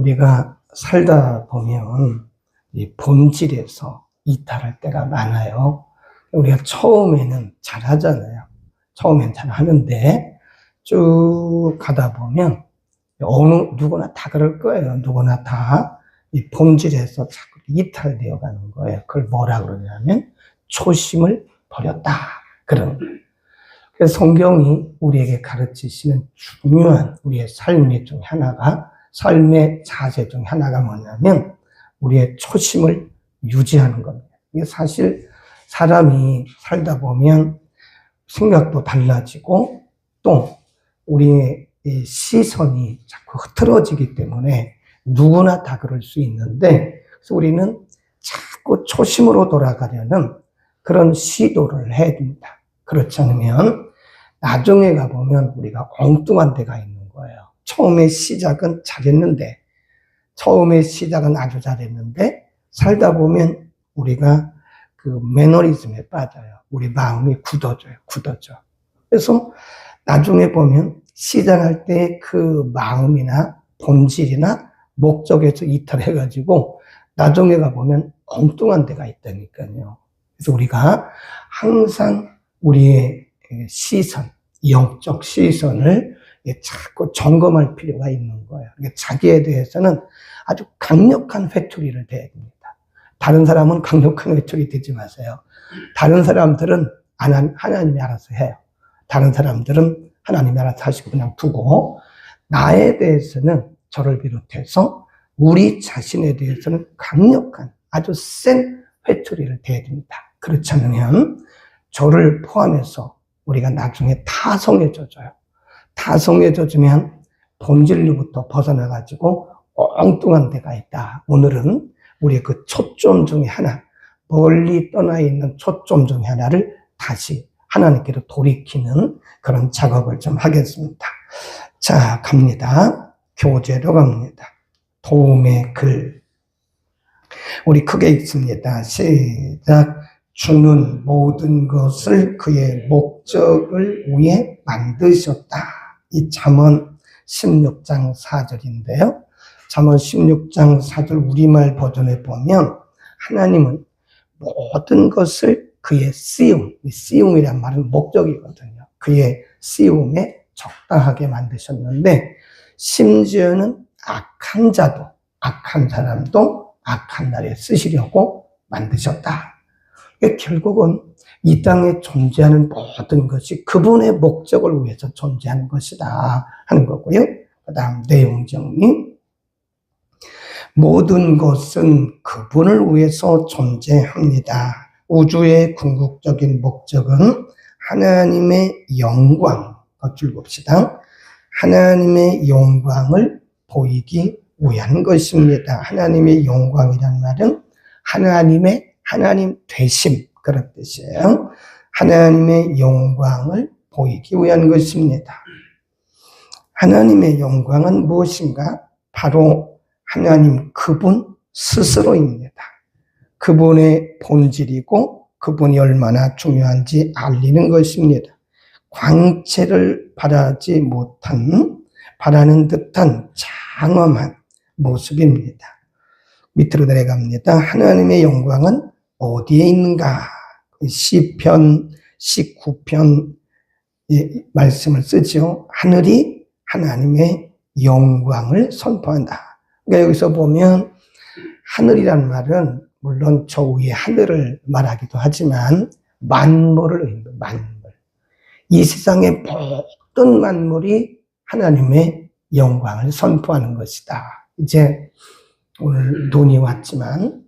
우리가 살다 보면 이 본질에서 이탈할 때가 많아요. 우리가 처음에는 잘하잖아요. 처음엔 잘하는데 쭉 가다 보면 누구나 다 그럴 거예요. 누구나 다 이 본질에서 자꾸 이탈되어 가는 거예요. 그걸 뭐라 그러냐면 초심을 버렸다. 그런 거예요. 그래서 성경이 우리에게 가르치시는 중요한 우리의 삶의 중 하나가, 삶의 자세 중 하나가 뭐냐면 우리의 초심을 유지하는 겁니다. 이게 사실 사람이 살다 보면 생각도 달라지고 또 우리의 시선이 자꾸 흐트러지기 때문에 누구나 다 그럴 수 있는데, 그래서 우리는 자꾸 초심으로 돌아가려는 그런 시도를 해야 됩니다. 그렇지 않으면 나중에 가보면 우리가 엉뚱한 데가 있는 거예요. 처음에 시작은 잘했는데, 처음에 시작은 아주 잘했는데 살다 보면 우리가 그 매너리즘에 빠져요. 우리 마음이 굳어져. 그래서 나중에 보면 시작할 때 그 마음이나 본질이나 목적에서 이탈해가지고 나중에 가보면 엉뚱한 데가 있다니까요. 그래서 우리가 항상 우리의 시선, 영적 시선을 자꾸 점검할 필요가 있는 거예요. 자기에 대해서는 아주 강력한 회초리를 대야 됩니다. 다른 사람은 강력한 회초리 대지 마세요. 다른 사람들은 하나님이 알아서 해요. 다른 사람들은 하나님이 알아서 하시고 그냥 두고, 나에 대해서는 저를 비롯해서 우리 자신에 대해서는 강력한 아주 센 회초리를 대야 됩니다. 그렇지 않으면 저를 포함해서 우리가 나중에 타성해져져요. 타성해져지면 본질로부터 벗어나가지고 엉뚱한 데가 있다. 오늘은 우리의 그 초점 중에 하나, 멀리 떠나 있는 초점 중에 하나를 다시 하나님께로 돌이키는 그런 작업을 좀 하겠습니다. 자, 갑니다. 교재로 갑니다. 도움의 글. 우리 크게 읽습니다. 시작. 주는 모든 것을 그의 목적을 위해 만드셨다. 이 잠언 16장 4절인데요. 잠언 16장 4절 우리말 버전에 보면 하나님은 모든 것을 그의 쓰임이란 말은 목적이거든요. 그의 쓰임에 적당하게 만드셨는데, 심지어는 악한 사람도 악한 날에 쓰시려고 만드셨다. 결국은 이 땅에 존재하는 모든 것이 그분의 목적을 위해서 존재하는 것이다 하는 거고요. 그 다음 내용 정리. 모든 것은 그분을 위해서 존재합니다. 우주의 궁극적인 목적은 하나님의 영광, 줄 봅시다. 하나님의 영광을 보이기 위한 것입니다. 하나님의 영광이란 말은 하나님 되심, 그런 뜻이에요. 하나님의 영광을 보이기 위한 것입니다. 하나님의 영광은 무엇인가? 바로 하나님 그분 스스로입니다. 그분의 본질이고 그분이 얼마나 중요한지 알리는 것입니다. 광채를 바라는 듯한 장엄한 모습입니다. 밑으로 내려갑니다. 하나님의 영광은 어디에 있는가? 시편 19편 말씀을 쓰죠. 하늘이 하나님의 영광을 선포한다. 그러니까 여기서 보면 하늘이란 말은 물론 저 위에 하늘을 말하기도 하지만 만물을 의미합니다. 만물. 이 세상의 모든 만물이 하나님의 영광을 선포하는 것이다. 이제 오늘 눈이 왔지만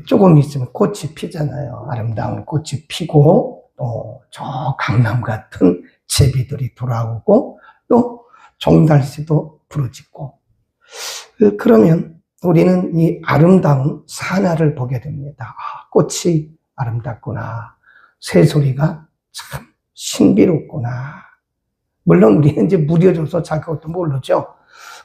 조금 있으면 꽃이 피잖아요. 아름다운 꽃이 피고 또 저 강남 같은 제비들이 돌아오고 또 종달새도 부르짖고, 그러면 우리는 이 아름다운 산하를 보게 됩니다. 꽃이 아름답구나. 새소리가 참 신비롭구나. 물론 우리는 이제 무뎌져서 잘 그것도 모르죠.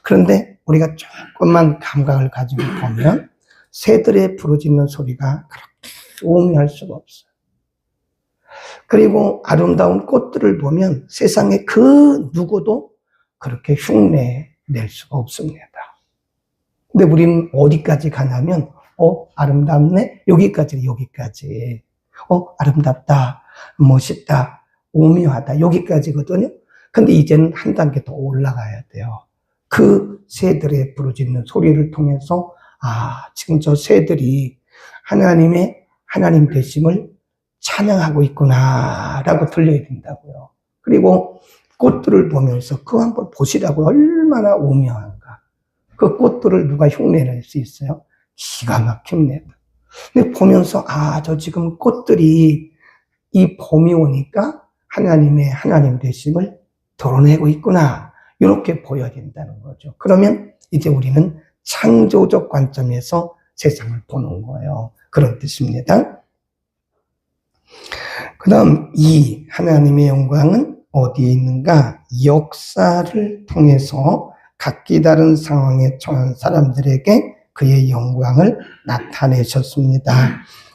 그런데 우리가 조금만 감각을 가지고 보면 새들의 부르짖는 소리가 그렇게 오묘할 수가 없어요. 그리고 아름다운 꽃들을 보면 세상에 그 누구도 그렇게 흉내 낼 수가 없습니다. 근데 우리는 어디까지 가냐면, 아름답네? 여기까지. 아름답다, 멋있다, 오묘하다, 여기까지거든요. 근데 이제는 한 단계 더 올라가야 돼요. 그 새들의 부르짖는 소리를 통해서, 지금 저 새들이 하나님 되심을 찬양하고 있구나라고 들려야 된다고요. 그리고 꽃들을 보면서 그거 한번 보시라고, 얼마나 오묘한가. 그 꽃들을 누가 흉내낼 수 있어요? 기가 막힙니다. 근데 보면서 저 지금 꽃들이 이 봄이 오니까 하나님 되심을 드러내고 있구나, 이렇게 보여야 된다는 거죠. 그러면 이제 우리는 창조적 관점에서 세상을 보는 거예요. 그런 뜻입니다. 그 다음, 이 하나님의 영광은 어디에 있는가? 역사를 통해서 각기 다른 상황에 처한 사람들에게 그의 영광을 나타내셨습니다.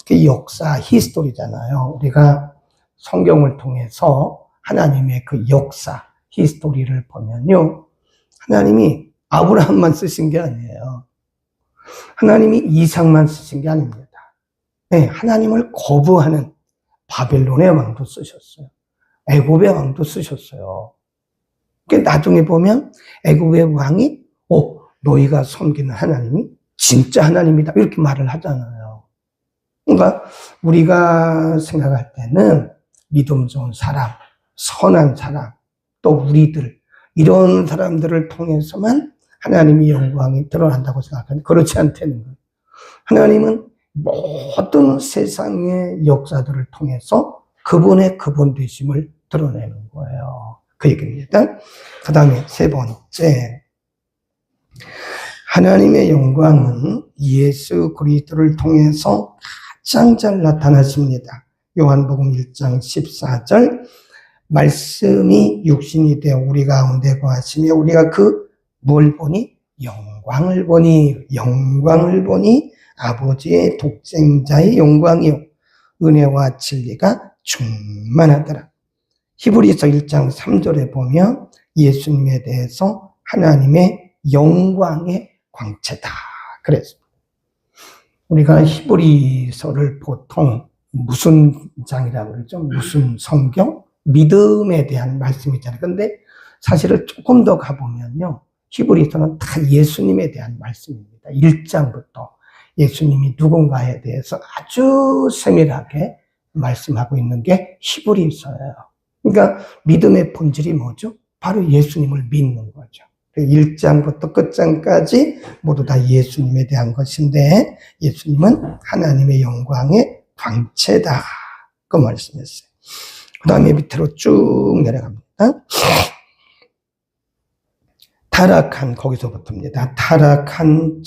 그 역사, 히스토리잖아요. 우리가 성경을 통해서 하나님의 그 역사, 히스토리를 보면요, 하나님이 아브라함만 쓰신 게 아니에요. 하나님이 이삭만 쓰신 게 아닙니다. 네, 하나님을 거부하는 바벨론의 왕도 쓰셨어요. 애굽의 왕도 쓰셨어요. 나중에 보면 애굽의 왕이 너희가 섬기는 하나님이 진짜 하나님이다, 이렇게 말을 하잖아요. 그러니까 우리가 생각할 때는 믿음 좋은 사람, 선한 사람, 또 우리들, 이런 사람들을 통해서만 하나님의 영광이 드러난다고 생각하는데 그렇지 않다는 거예요. 하나님은 모든 세상의 역사들을 통해서 그분의 그분 되심을 드러내는 거예요. 그 얘기입니다. 그 다음에 세 번째, 하나님의 영광은 예수 그리스도를 통해서 가장 잘 나타나십니다. 요한복음 1장 14절, 말씀이 육신이 되어 우리 가운데 거하시며 우리가 뭘 보니? 영광을 보니 아버지의 독생자의 영광이요 은혜와 진리가 충만하더라. 히브리서 1장 3절에 보면 예수님에 대해서 하나님의 영광의 광채다 그랬습니다. 우리가 히브리서를 보통 무슨 장이라고 그러죠? 무슨 성경? 믿음에 대한 말씀이잖아요. 근데 사실은 조금 더 가보면요, 히브리서는 다 예수님에 대한 말씀입니다. 1장부터 예수님이 누군가에 대해서 아주 세밀하게 말씀하고 있는 게 히브리서예요. 그러니까 믿음의 본질이 뭐죠? 바로 예수님을 믿는 거죠. 1장부터 끝장까지 모두 다 예수님에 대한 것인데, 예수님은 하나님의 영광의 광채다, 그 말씀이었어요. 그 다음에 밑으로 쭉 내려갑니다. 거기서부터입니다. 타락한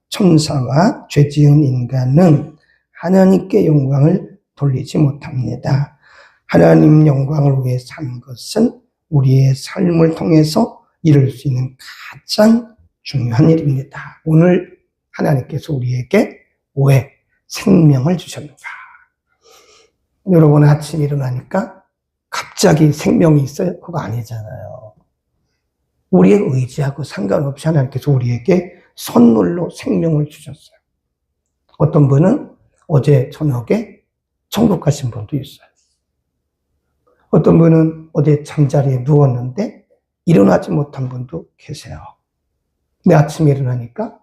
천사와 죄지은 인간은 하나님께 영광을 돌리지 못합니다. 하나님 영광을 위해 산 것은 우리의 삶을 통해서 이룰 수 있는 가장 중요한 일입니다. 오늘 하나님께서 우리에게 왜 생명을 주셨는가? 여러분 아침 일어나니까 갑자기 생명이 있어요? 그거 아니잖아요. 우리의 의지하고 상관없이 하나님께서 우리에게 선물로 생명을 주셨어요. 어떤 분은 어제 저녁에 천국 가신 분도 있어요. 어떤 분은 어제 잠자리에 누웠는데 일어나지 못한 분도 계세요. 근데 아침에 일어나니까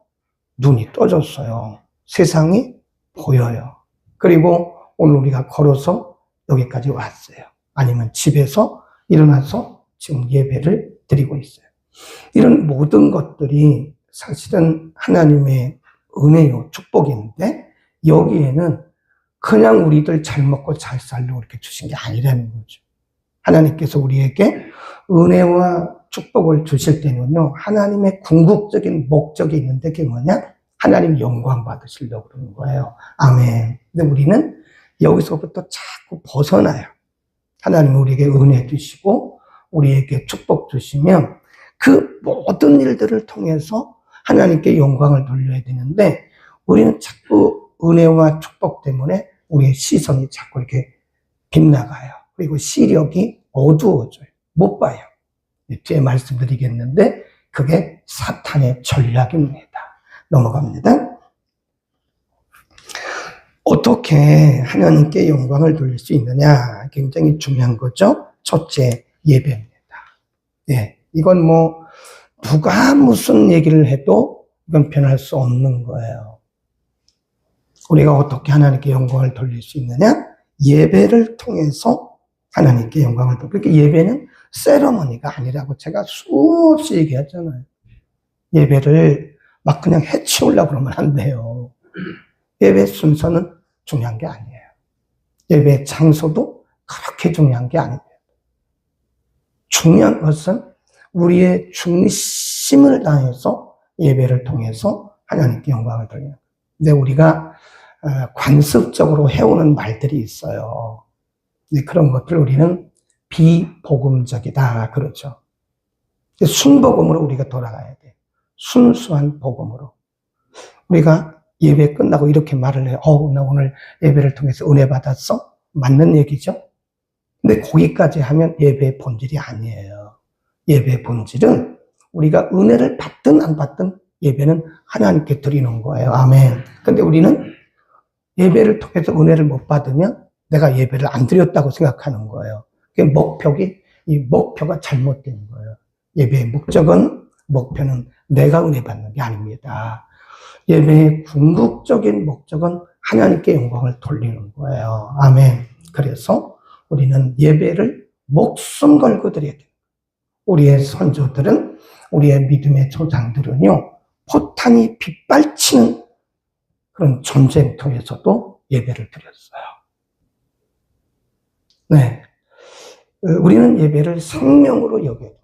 눈이 떠졌어요. 세상이 보여요. 그리고 오늘 우리가 걸어서 여기까지 왔어요. 아니면 집에서 일어나서 지금 예배를 드리고 있어요. 이런 모든 것들이 사실은 하나님의 은혜요, 축복인데, 여기에는 그냥 우리들 잘 먹고 잘 살려고 이렇게 주신 게 아니라는 거죠. 하나님께서 우리에게 은혜와 축복을 주실 때는요, 하나님의 궁극적인 목적이 있는데 그게 뭐냐? 하나님 영광 받으시려고 그러는 거예요. 아멘. 근데 우리는 여기서부터 자꾸 벗어나요. 하나님 우리에게 은혜 주시고 우리에게 축복 주시면 그 모든 일들을 통해서 하나님께 영광을 돌려야 되는데, 우리는 자꾸 은혜와 축복 때문에 우리의 시선이 자꾸 이렇게 빗나가요. 그리고 시력이 어두워져요. 못 봐요. 뒤에 말씀드리겠는데, 그게 사탄의 전략입니다. 넘어갑니다. 어떻게 하나님께 영광을 돌릴 수 있느냐? 굉장히 중요한 거죠. 첫째, 예배입니다. 예, 이건 누가 무슨 얘기를 해도 이건 변할 수 없는 거예요. 우리가 어떻게 하나님께 영광을 돌릴 수 있느냐? 예배를 통해서 하나님께 영광을 돌리고, 그러니까 예배는 세러머니가 아니라고 제가 수없이 얘기했잖아요. 예배를 막 그냥 해치우려고 그러면 안 돼요. 예배 순서는 중요한 게 아니에요. 예배 장소도 그렇게 중요한 게 아니에요. 중요한 것은 우리의 중심을 다해서 예배를 통해서 하나님께 영광을 돌리는 거예요. 근데 우리가 관습적으로 해오는 말들이 있어요. 근데 그런 것들 우리는 비복음적이다 그러죠. 순복음으로 우리가 돌아가야 돼. 순수한 복음으로. 우리가 예배 끝나고 이렇게 말을 해요. 나 오늘 예배를 통해서 은혜 받았어? 맞는 얘기죠? 근데 거기까지 하면 예배의 본질이 아니에요. 예배의 본질은 우리가 은혜를 받든 안 받든 예배는 하나님께 드리는 거예요. 아멘. 근데 우리는 예배를 통해서 은혜를 못 받으면 내가 예배를 안 드렸다고 생각하는 거예요. 이 목표가 잘못된 거예요. 예배의 목표는 내가 은혜 받는 게 아닙니다. 예배의 궁극적인 목적은 하나님께 영광을 돌리는 거예요. 아멘. 그래서 우리는 예배를 목숨 걸고 드려야 돼요. 우리의 선조들은, 우리의 믿음의 조상들은요, 포탄이 빗발치는 그런 전쟁터에서도 예배를 드렸어요. 네. 우리는 예배를 생명으로 여겨야 됩니다.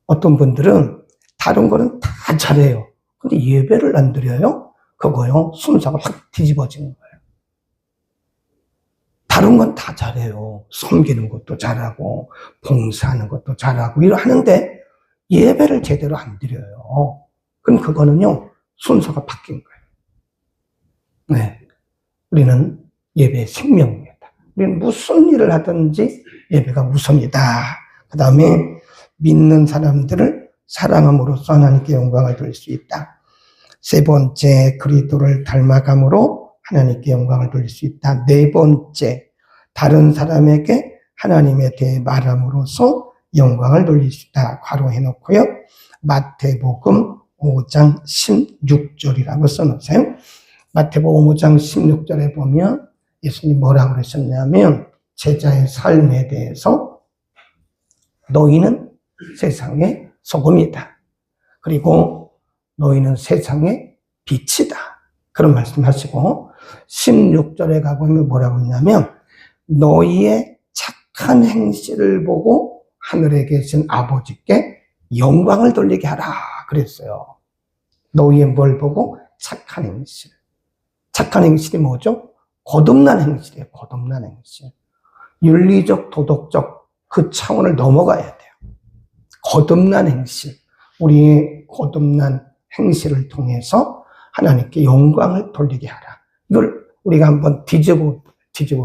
어떤 분들은 다른 거는 다 잘해요. 근데 예배를 안 드려요? 그거요, 순서가 확 뒤집어지는 거예요. 다른 건 다 잘해요. 섬기는 것도 잘하고, 봉사하는 것도 잘하고, 하는데 예배를 제대로 안 드려요. 그럼 그거는요, 순서가 바뀐 거예요. 네. 우리는 예배의 생명입니다. 우리는 무슨 일을 하든지 예배가 우선이다. 그 다음에 믿는 사람들을 사랑함으로써 하나님께 영광을 돌릴 수 있다. 세 번째, 그리스도를 닮아감으로 하나님께 영광을 돌릴 수 있다. 네 번째, 다른 사람에게 하나님에 대해 말함으로써 영광을 돌릴 수 있다. 괄호해놓고요. 마태복음 5장 16절이라고 써놓으세요. 마태복음 5장 16절에 보면 예수님 뭐라고 그러셨냐면, 제자의 삶에 대해서 너희는 세상의 소금이다. 그리고 너희는 세상의 빛이다. 그런 말씀 하시고, 16절에 가보면 뭐라고 했냐면, 너희의 착한 행실을 보고 하늘에 계신 아버지께 영광을 돌리게 하라. 그랬어요. 너희의 뭘 보고? 착한 행실. 착한 행실이 뭐죠? 거듭난 행실이에요. 거듭난 행실. 윤리적, 도덕적 그 차원을 넘어가야 돼요. 거듭난 행실. 우리의 거듭난 행실을 통해서 하나님께 영광을 돌리게 하라. 이걸 우리가 한번 뒤집어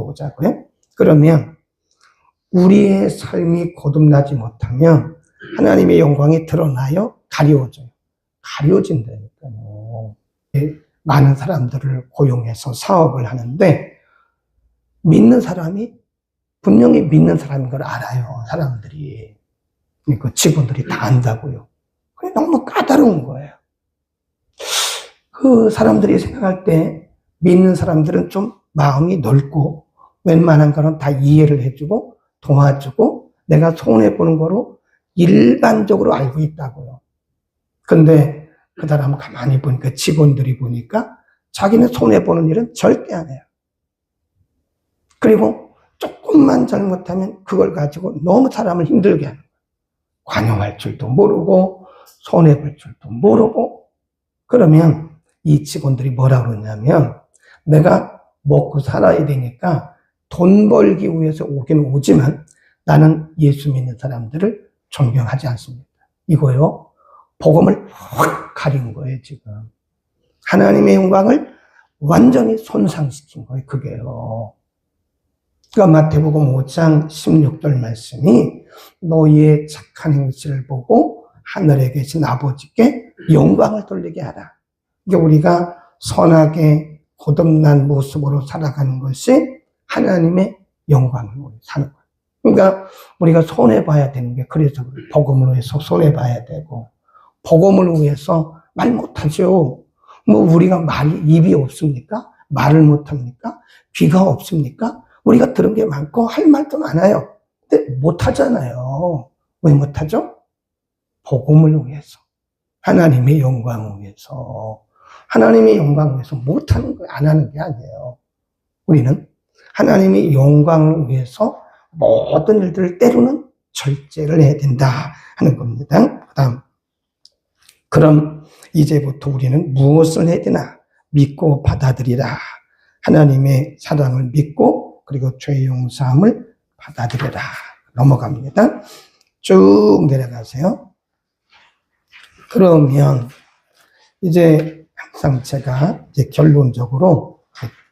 보자고요. 그러면 우리의 삶이 거듭나지 못하면 하나님의 영광이 드러나요? 가려워져요. 가려진다니까요. 많은 사람들을 고용해서 사업을 하는데, 믿는 사람이 분명히 믿는 사람인 걸 알아요. 사람들이. 그 직원들이 다 안다고요. 그게 너무 까다로운 거예요. 그 사람들이 생각할 때 믿는 사람들은 좀 마음이 넓고 웬만한 거는 다 이해를 해주고 도와주고 내가 손해보는 거로 일반적으로 알고 있다고요. 근데 그 사람은 가만히 보니까, 직원들이 보니까 자기는 손해보는 일은 절대 안 해요. 그리고 조금만 잘못하면 그걸 가지고 너무 사람을 힘들게 하는 거예요. 관용할 줄도 모르고 손해볼 줄도 모르고. 그러면 이 직원들이 뭐라고 그러냐면, 내가 먹고 살아야 되니까 돈 벌기 위해서 오긴 오지만 나는 예수 믿는 사람들을 존경하지 않습니다. 이거요, 복음을 확 가린 거예요. 지금 하나님의 영광을 완전히 손상시킨 거예요. 그게요. 그러니까 마태복음 5장 16절 말씀이 너희의 착한 행실을 보고 하늘에 계신 아버지께 영광을 돌리게 하라. 이게 우리가 선하게 거듭난 모습으로 살아가는 것이 하나님의 영광을 사는 거예요. 그러니까 우리가 손해봐야 되는 게 그래서 복음을 위해서 손해봐야 되고, 복음을 위해서 말 못하죠. 뭐 우리가 입이 없습니까? 말을 못합니까? 귀가 없습니까? 우리가 들은 게 많고 할 말도 많아요. 근데 못하잖아요. 왜 못하죠? 복음을 위해서, 하나님의 영광을 위해서. 하나님의 영광을 위해서 못하는 거, 안 하는 게 아니에요. 우리는 하나님의 영광을 위해서 모든 일들을 때로는 절제를 해야 된다 하는 겁니다. 그다음, 그럼 이제부터 우리는 무엇을 해야 되나? 믿고 받아들이라. 하나님의 사랑을 믿고 그리고 죄 용서함을 받아들여라. 넘어갑니다. 쭉 내려가세요. 그러면 이제 항상 제가 이제 결론적으로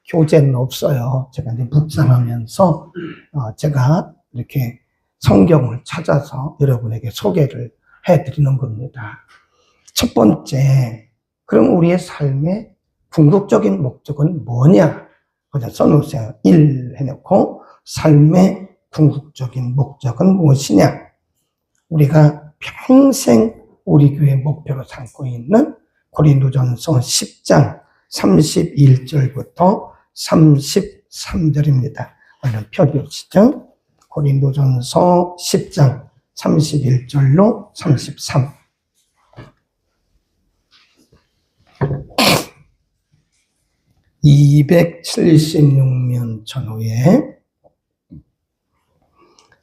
교재는 없어요. 제가 이제 묵상하면서 제가 이렇게 성경을 찾아서 여러분에게 소개를 해드리는 겁니다. 첫 번째, 그럼 우리의 삶의 궁극적인 목적은 뭐냐? 그냥 써놓으세요. 1 해놓고 삶의 궁극적인 목적은 무엇이냐? 우리가 평생 우리 교회 목표로 삼고 있는 고린도전서 10장 31절부터 33절입니다. 얼른 펴주시죠. 고린도전서 10장 31절로 33. (276년) 전후에,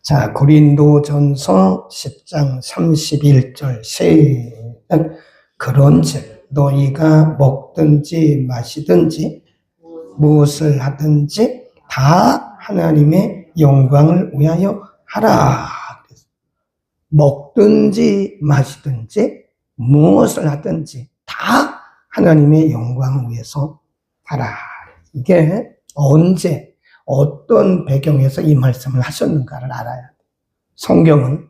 자, 고린도전서 10장 31절 시작. 그런즉 너희가 먹든지 마시든지 무엇을 하든지 다 하나님의 영광을 위하여 하라. 먹든지 마시든지 무엇을 하든지 다 하나님의 영광을 위해서 하라. 이게 언제 어떤 배경에서 이 말씀을 하셨는가를 알아야 돼요. 성경은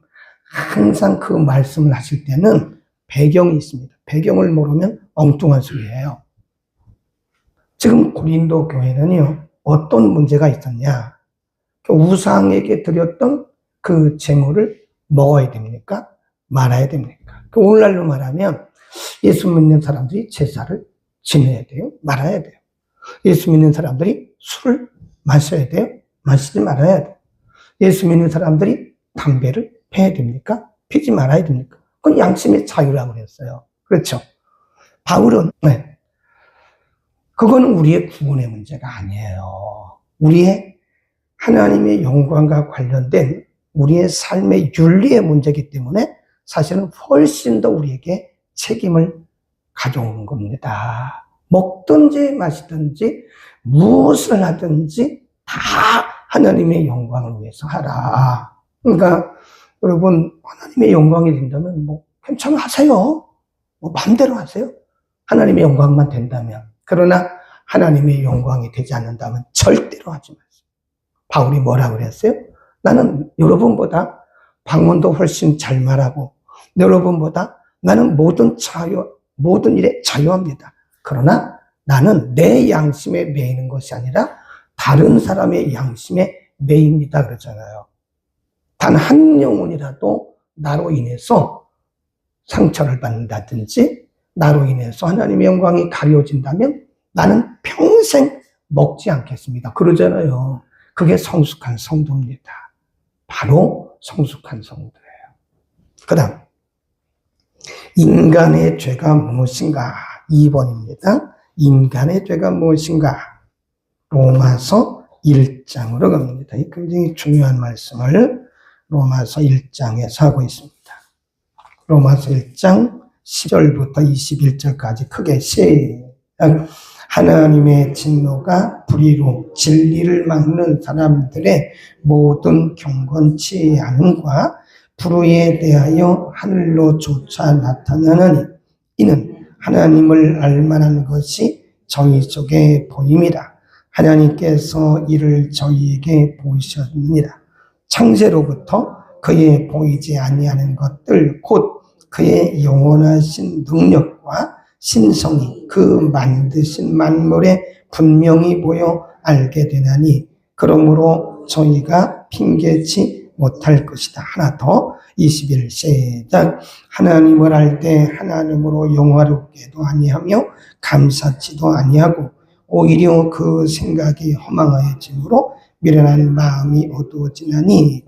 항상 그 말씀을 하실 때는 배경이 있습니다. 배경을 모르면 엉뚱한 소리예요. 지금 고린도 교회는요, 어떤 문제가 있었냐? 우상에게 드렸던 그 제물을 먹어야 됩니까? 말아야 됩니까? 오늘날로 말하면 예수 믿는 사람들이 제사를 지내야 돼요? 말아야 돼요? 예수 믿는 사람들이 술을 마셔야 돼요? 마시지 말아야 돼요? 예수 믿는 사람들이 담배를 피워야 됩니까? 피지 말아야 됩니까? 그건 양심의 자유라고 그랬어요. 그렇죠? 바울은, 그거는 우리의 구원의 문제가 아니에요. 우리의 하나님의 영광과 관련된 우리의 삶의 윤리의 문제이기 때문에 사실은 훨씬 더 우리에게 책임을 가져오는 겁니다. 먹든지 마시든지 무엇을 하든지 다 하나님의 영광을 위해서 하라. 그러니까 여러분, 하나님의 영광이 된다면 뭐 괜찮아 하세요. 뭐 마음대로 하세요. 하나님의 영광만 된다면. 그러나 하나님의 영광이 되지 않는다면 절대로 하지 마세요. 바울이 뭐라고 그랬어요? 나는 여러분보다 방언도 훨씬 잘 말하고 여러분보다 나는 모든 일에 자유합니다. 그러나 나는 내 양심에 매이는 것이 아니라 다른 사람의 양심에 매입니다. 그러잖아요. 단 한 영혼이라도 나로 인해서 상처를 받는다든지 나로 인해서 하나님의 영광이 가려진다면 나는 평생 먹지 않겠습니다. 그러잖아요. 그게 성숙한 성도입니다. 바로 성숙한 성도예요. 그 다음, 인간의 죄가 무엇인가? 2번입니다. 인간의 죄가 무엇인가? 로마서 1장으로 갑니다. 이 굉장히 중요한 말씀을 로마서 1장에서 하고 있습니다. 로마서 1장 10절부터 21절까지 크게 시작. 하나님의 진노가 불의로 진리를 막는 사람들의 모든 경건치 않음과 불의에 대하여 하늘로조차 나타나느니 이는 하나님을 알만한 것이 저희 속에 보임이라. 하나님께서 이를 저희에게 보이셨느니라. 창세로부터 그의 보이지 아니하는 것들 곧 그의 영원하신 능력과 신성이 그 만드신 만물에 분명히 보여 알게 되나니 그러므로 저희가 핑계치 못할 것이다. 하나 더 21 시작. 하나님을 알 때 하나님으로 영화롭게도 아니하며 감사치도 아니하고 오히려 그 생각이 허망하여짐으로 미련한 마음이 어두워지나니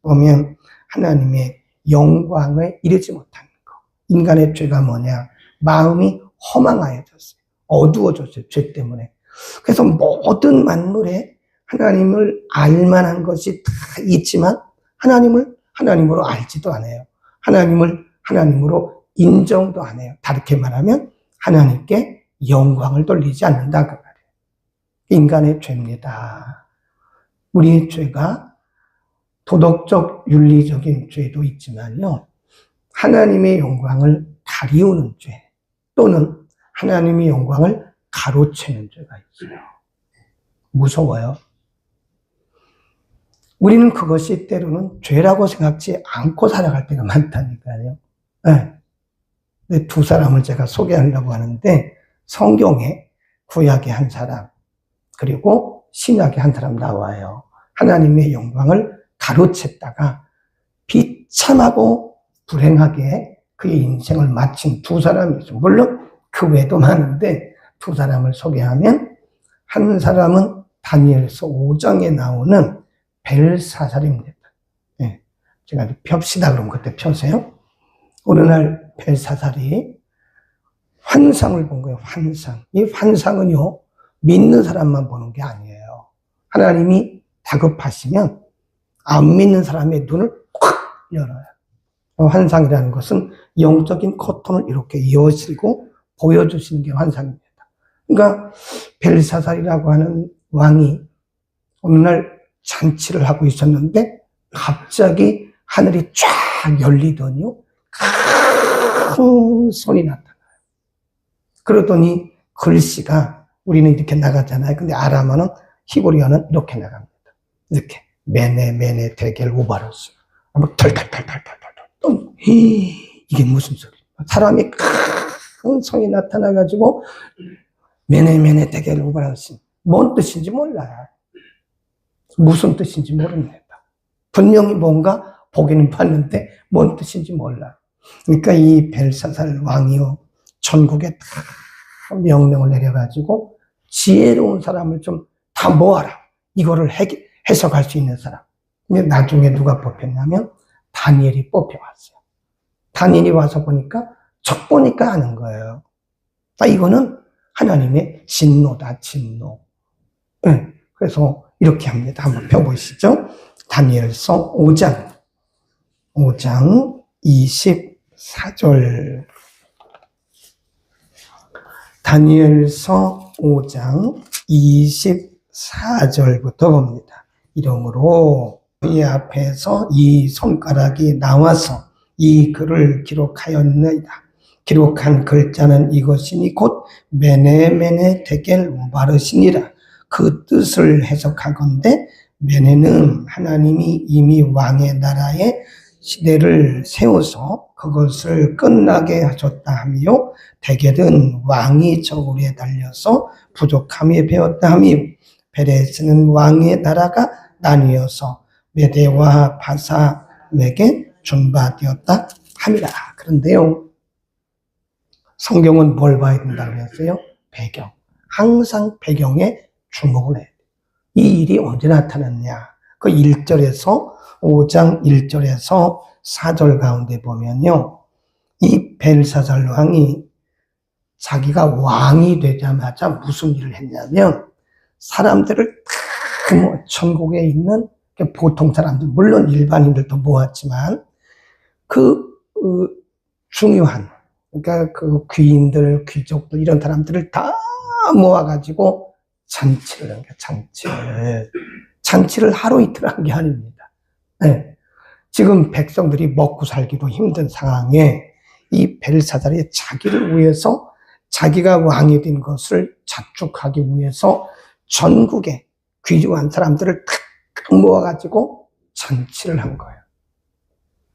보면 하나님의 영광을 이루지 못하는 거. 인간의 죄가 뭐냐? 마음이 허망하여졌어요. 어두워졌어요. 죄 때문에. 그래서 모든 만물에 하나님을 알만한 것이 다 있지만 하나님을 하나님으로 알지도 않아요. 하나님을 하나님으로 인정도 안 해요. 다르게 말하면 하나님께 영광을 돌리지 않는다 그 말이에요. 인간의 죄입니다. 우리의 죄가 도덕적, 윤리적인 죄도 있지만요. 하나님의 영광을 가리우는 죄 또는 하나님의 영광을 가로채는 죄가 있어요. 무서워요. 우리는 그것이 때로는 죄라고 생각지 않고 살아갈 때가 많다니까요. 네. 근데 두 사람을 제가 소개하려고 하는데 성경에 구약의 한 사람 그리고 신약의 한 사람 나와요. 하나님의 영광을 가로챘다가 비참하고 불행하게 그의 인생을 마친 두 사람이 있어요. 물론 그 외에도 많은데 두 사람을 소개하면 한 사람은 다니엘서 5장에 나오는 벨사살입니다. 네. 제가 펴시다 그러면 그때 펴세요. 어느 날 벨사살이 환상을 본 거예요. 환상. 이 환상은요, 믿는 사람만 보는 게 아니에요. 하나님이 다급하시면 안 믿는 사람의 눈을 콱 열어요. 환상이라는 것은 영적인 커튼을 이렇게 여시고 보여주시는 게 환상입니다. 그러니까 벨사살이라고 하는 왕이 어느 날 잔치를 하고 있었는데 갑자기 하늘이 쫙 열리더니요. 큰 손이 나타나요. 그러더니 글씨가 우리는 이렇게 나가잖아요. 근데 아람어는 히브리어는 이렇게 나갑니다. 이렇게 메네 데겔 우바로스. 털털털털털털. 또 이게 무슨 소리야? 사람이 큰 손이 나타나가지고 메네 데겔 우바로스. 뭔 뜻인지 몰라요. 무슨 뜻인지 모릅니다. 분명히 뭔가 보기는 봤는데 뭔 뜻인지 몰라. 그러니까 이 벨사살 왕이요 전국에 다 명령을 내려가지고 지혜로운 사람을 좀 다 모아라. 이거를 해석할 수 있는 사람. 근데 나중에 누가 뽑혔냐면 다니엘이 뽑혀왔어요. 다니엘이 와서 보니까 척 보니까 아는 거예요. 이거는 하나님의 진노다, 진노. 네, 그래서 이렇게 합니다. 한번 펴보시죠. 다니엘서 5장 24절. 다니엘서 5장 24절부터 봅니다. 이러므로 그의 앞에서 이 손가락이 나와서 이 글을 기록하였나이다. 기록한 글자는 이것이니 곧 메네 데겔 우바르시니라. 그 뜻을 해석하건대 메네는 하나님이 이미 왕의 나라에 시대를 세워서 그것을 끝나게 하셨다 하며 데겔은 왕이 저울에 달려서 부족함에 배웠다 하며 베레스는 왕의 나라가 나뉘어서 메대와 바사에게 준바되었다 함이라. 그런데요, 성경은 뭘 봐야 된다고 했어요? 배경. 항상 배경에 주목을 해야 돼요. 이 일이 언제 나타났냐? 그 1절에서 5장 1절에서 4절 가운데 보면요. 이 벨사살 왕이 자기가 왕이 되자마자 무슨 일을 했냐면 사람들을 다 천국에 있는 보통 사람들, 물론 일반인들도 모았지만 중요한, 그러니까 그 귀인들, 귀족들 이런 사람들을 다 모아가지고 잔치를 한 거예요. 잔치를 하루 이틀 한 게 아닙니다. 네. 지금 백성들이 먹고 살기도 힘든 상황에 이 벨사살이 자기를 위해서 자기가 왕이 된 것을 자축하기 위해서 전국에 귀중한 사람들을 탁 모아가지고 잔치를 한 거예요.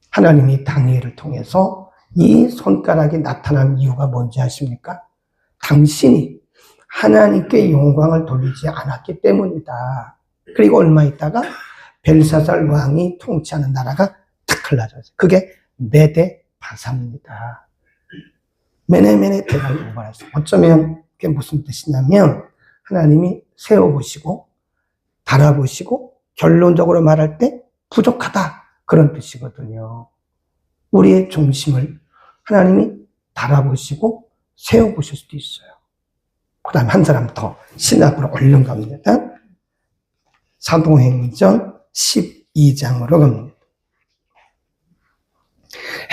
하나님이 다니엘을 통해서 이 손가락이 나타난 이유가 뭔지 아십니까? 당신이 하나님께 영광을 돌리지 않았기 때문이다. 그리고 얼마 있다가 벨사살 왕이 통치하는 나라가 탁 갈라졌어요. 그게 메데 바사입니다. 메네메네 대가를 오발했어요. 어쩌면 그게 무슨 뜻이냐면 하나님이 세워보시고 달아보시고 결론적으로 말할 때 부족하다, 그런 뜻이거든요. 우리의 중심을 하나님이 달아보시고 세워보실 수도 있어요. 그 다음에 한 사람 더 신학으로 얼른 갑니다. 사도행전 12장으로 갑니다.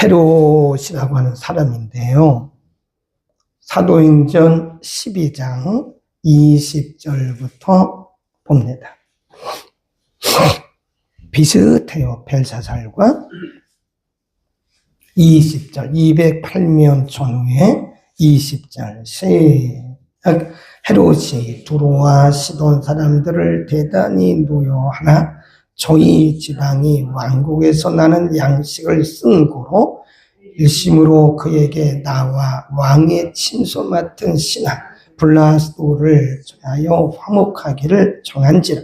헤롯이라고 하는 사람인데요. 사도행전 12장 20절부터 봅니다. 비슷해요. 벨사살과 20절, 208년 전후에 20절 시작. 헤롯이 두로와 시돈 사람들을 대단히 노여하나 저희 지방이 왕국에서 나는 양식을 쓴 고로 일심으로 그에게 나와 왕의 친소 맡은 신하 블라스도를 전하여 화목하기를 정한지라.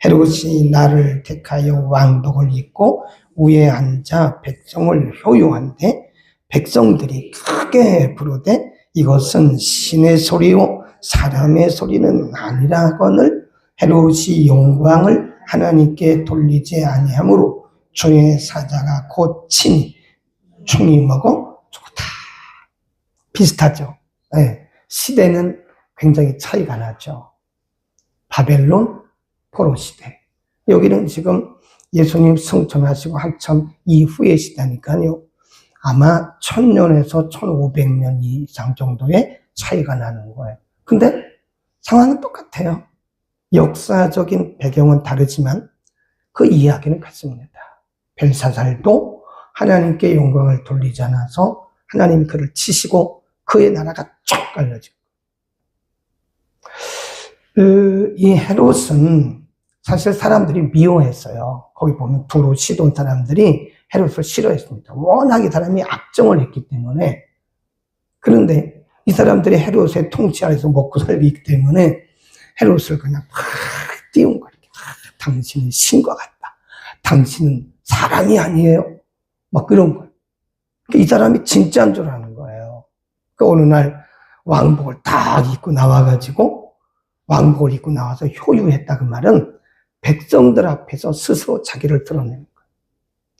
헤롯이 나를 택하여 왕복을 입고 위에 앉아 백성을 효용한데 백성들이 크게 부르되 이것은 신의 소리요 사람의 소리는 아니라거늘 헤롯이 영광을 하나님께 돌리지 아니하므로 주의 사자가 곧 친히 충이 먹어 죽었다. 비슷하죠. 네. 시대는 굉장히 차이가 나죠. 바벨론 포로 시대. 여기는 지금 예수님 승천하시고 한참 이후의 시대니까요. 아마 1000년에서 1500년 이상 정도의 차이가 나는 거예요. 근데 상황은 똑같아요. 역사적인 배경은 다르지만 그 이야기는 같습니다. 벨사살도 하나님께 영광을 돌리지 않아서 하나님이 그를 치시고 그의 나라가 쫙 갈라지고, 이 헤롯은 사실 사람들이 미워했어요. 거기 보면 두로 시돈 사람들이 헤롯을 싫어했습니다. 워낙 이 사람이 악정을 했기 때문에. 그런데 이 사람들이 헤롯의 통치 아래서 먹고 살기 때문에 헤롯을 그냥 팍 띄운 거예요. 당신은 신과 같다. 당신은 사람이 아니에요. 막 그런 거예요. 이 사람이 진짜인 줄 아는 거예요. 어느 날 왕복을 딱 입고 나와가지고 왕복을 입고 나와서 효유했다. 그 말은 백성들 앞에서 스스로 자기를 드러내는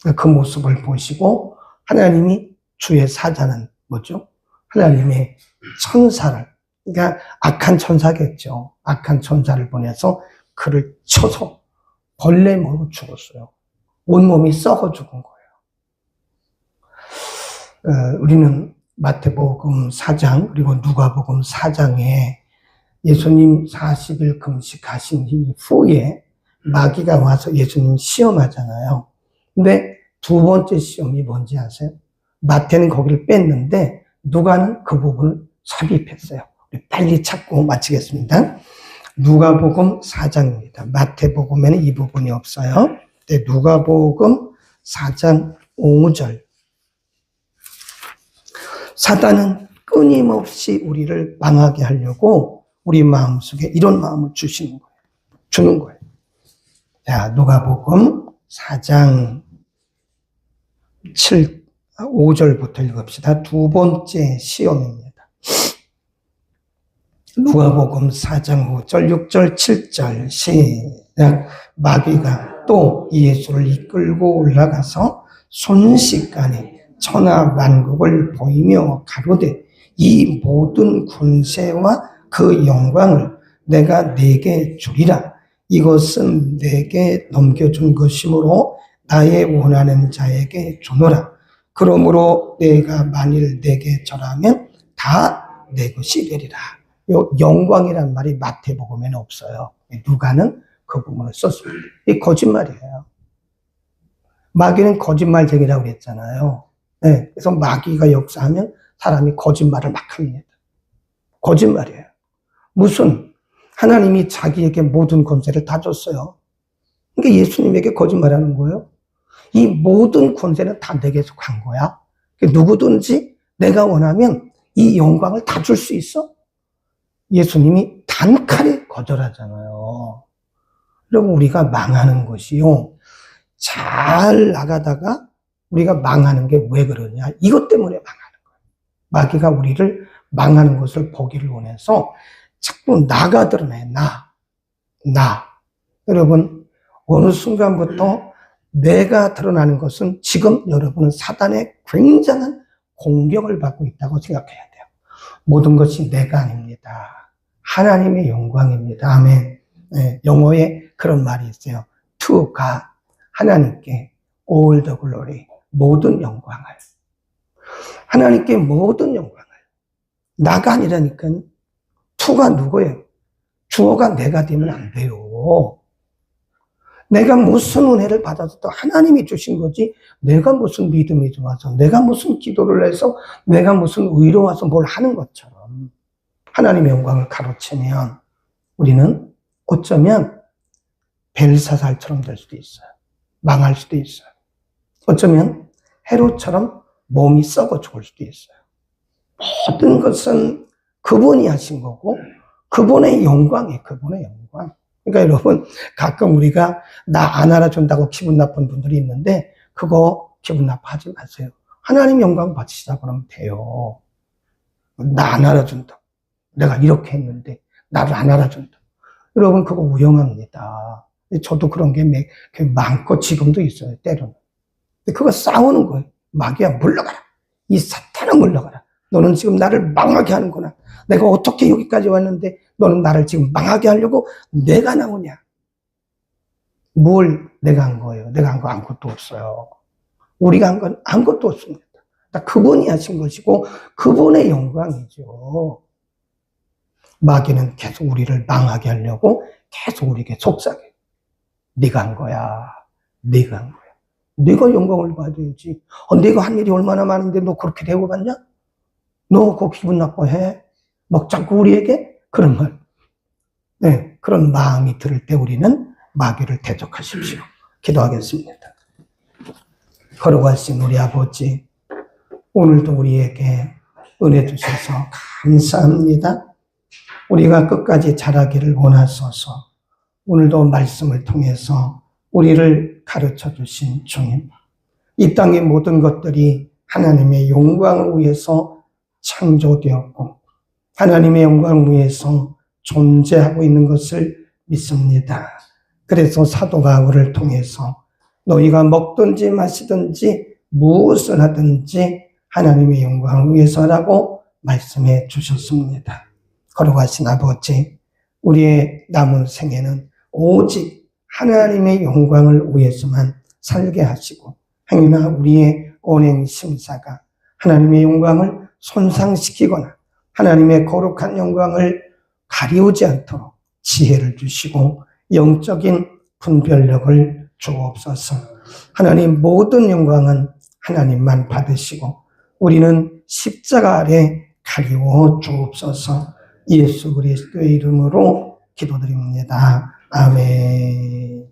거예요. 그 모습을 보시고 하나님이 주의 사자는 뭐죠? 하나님의 천사를, 그러니까 악한 천사겠죠. 악한 천사를 보내서 그를 쳐서 벌레 먹고 죽었어요. 온몸이 썩어 죽은 거예요. 우리는 마태복음 4장 그리고 누가복음 4장에 예수님 40일 금식하신 이후에 마귀가 와서 예수님 시험하잖아요. 근데 두 번째 시험이 뭔지 아세요? 마태는 거기를 뺐는데 누가는 그 부분을 삽입했어요. 빨리 찾고 마치겠습니다. 누가복음 4장입니다. 마태복음에는 이 부분이 없어요. 네, 누가복음 4장 5절. 사단은 끊임없이 우리를 망하게 하려고 우리 마음속에 이런 마음을 주는 거예요. 자, 누가복음 4장 5절부터 읽읍시다. 두 번째 시험입니다. 누가복음 4장 5절, 6절, 7절 시작. 마귀가 또 예수를 이끌고 올라가서 순식간에 천하 만국을 보이며 가로되 이 모든 군세와 그 영광을 내가 네게 주리라. 이것은 내게 넘겨준 것이므로 나의 원하는 자에게 주노라. 그러므로 내가 만일 내게 절하면 다 내 것이 되리라. 요 영광이란 말이 마태복음에는 없어요. 누가는 그 부분을 썼습니다. 이 거짓말이에요. 마귀는 거짓말쟁이라고 그랬잖아요. 네, 그래서 마귀가 역사하면 사람이 거짓말을 막 합니다. 거짓말이에요. 무슨 하나님이 자기에게 모든 권세를 다 줬어요. 그러니까 예수님에게 거짓말하는 거예요. 이 모든 권세는 다 내게 속한 거야. 누구든지 내가 원하면 이 영광을 다 줄 수 있어? 예수님이 단칼에 거절하잖아요. 그리고 우리가 망하는 것이요. 잘 나가다가 우리가 망하는 게 왜 그러냐? 이것 때문에 망하는 거예요. 마귀가 우리를 망하는 것을 보기를 원해서 자꾸 나가 드러내, 나. 여러분, 어느 순간부터 내가 드러나는 것은 지금 여러분은 사단의 굉장한 공격을 받고 있다고 생각해야 돼요. 모든 것이 내가 아닙니다. 하나님의 영광입니다. 아멘. 네, 영어에 그런 말이 있어요. To God, 하나님께 all the glory, 모든 영광을. 하나님께 모든 영광을. 나가 아니라니까요. to가 누구예요? 주어가 내가 되면 안 돼요. 내가 무슨 은혜를 받아서 또 하나님이 주신 거지, 내가 무슨 믿음이 좋아서, 내가 무슨 기도를 해서, 내가 무슨 의로 와서 뭘 하는 것처럼 하나님의 영광을 가로채면 우리는 어쩌면 벨사살처럼 될 수도 있어요. 망할 수도 있어요. 어쩌면 헤롯처럼 몸이 썩어 죽을 수도 있어요. 모든 것은 그분이 하신 거고 그분의 영광이에요. 그분의 영광. 그러니까 여러분, 가끔 우리가 나 안 알아준다고 기분 나쁜 분들이 있는데 그거 기분 나빠하지 마세요. 하나님 영광 받으시다 그러면 돼요. 나 안 알아준다. 내가 이렇게 했는데 나를 안 알아준다. 여러분, 그거 위험합니다. 저도 그런 게 많고 지금도 있어요. 때로는. 근데 그거 싸우는 거예요. 마귀야, 물러가라. 이 사탄아, 물러가라. 너는 지금 나를 망하게 하는구나. 내가 어떻게 여기까지 왔는데 너는 나를 지금 망하게 하려고 내가 나오냐. 뭘 내가 한 거예요? 내가 한 거 아무것도 없어요. 우리가 한 건 아무것도 없습니다. 다 그분이 하신 것이고 그분의 영광이죠. 마귀는 계속 우리를 망하게 하려고 계속 우리에게 속삭여요. 네가 한 거야. 네가 한 거야. 네가 영광을 받아야지. 네가 한 일이 얼마나 많은데 너 그렇게 대우받냐? 너 그거 기분 나빠해? 막 자꾸 우리에게 그런 말. 네, 그런 마음이 들을 때 우리는 마귀를 대적하십시오. 기도하겠습니다. 걸어가신 우리 아버지, 오늘도 우리에게 은혜 주셔서 감사합니다. 우리가 끝까지 자라기를 원하소서. 오늘도 말씀을 통해서 우리를 가르쳐 주신 주님, 이 땅의 모든 것들이 하나님의 영광을 위해서 창조되었고 하나님의 영광을 위해서 존재하고 있는 것을 믿습니다. 그래서 사도 바울을 통해서 너희가 먹든지 마시든지 무엇을 하든지 하나님의 영광을 위해서라고 말씀해 주셨습니다. 걸어가신 아버지, 우리의 남은 생애는 오직 하나님의 영광을 위해서만 살게 하시고 행여나 우리의 언행 심사가 하나님의 영광을 손상시키거나 하나님의 거룩한 영광을 가리우지 않도록 지혜를 주시고 영적인 분별력을 주옵소서. 하나님, 모든 영광은 하나님만 받으시고 우리는 십자가 아래 가리워 주옵소서. 예수 그리스도의 이름으로 기도드립니다. 아멘.